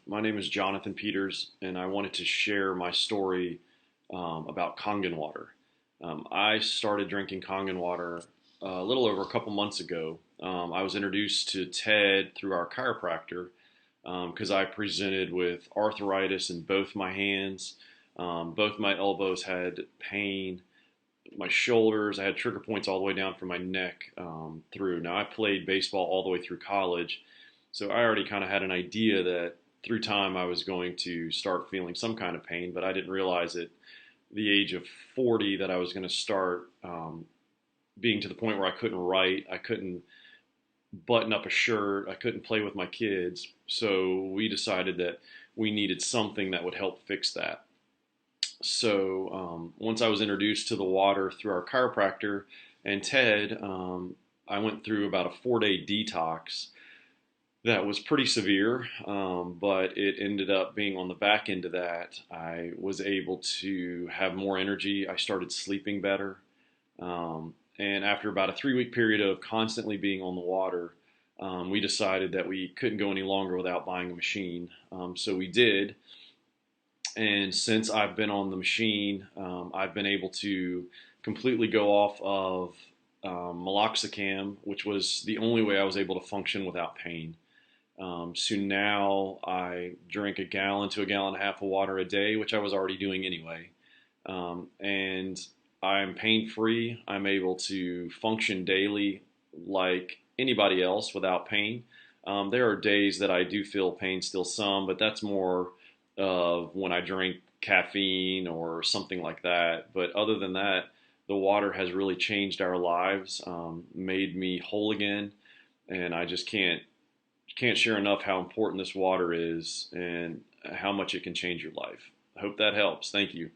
My name is Jonathan Peters, and I wanted to share my story about Kangen water. I started drinking Kangen water a little over a couple months ago. I was introduced to Ted through our chiropractor because I presented with arthritis in both my hands. Both my elbows had pain. My shoulders, I had trigger points all the way down from my neck through. Now, I played baseball all the way through college, so I already kind of had an idea that through time I was going to start feeling some kind of pain, but I didn't realize at the age of 40 that I was going to start being to the point where I couldn't write, I couldn't button up a shirt, I couldn't play with my kids. So we decided that we needed something that would help fix that. So once I was introduced to the water through our chiropractor and Ted, I went through about a 4-day detox that was pretty severe, but it ended up being on the back end of that. I was able to have more energy. I started sleeping better. And after about a 3-week period of constantly being on the water, we decided that we couldn't go any longer without buying a machine. So we did. And since I've been on the machine, I've been able to completely go off of meloxicam, which was the only way I was able to function without pain. So now I drink a gallon to a gallon and a half of water a day, which I was already doing anyway. And I'm pain free. I'm able to function daily like anybody else without pain. There are days that I do feel pain still some, but that's more of when I drink caffeine or something like that. But other than that, the water has really changed our lives, made me whole again, and I just can't share enough how important this water is and how much it can change your life. I hope that helps. Thank you.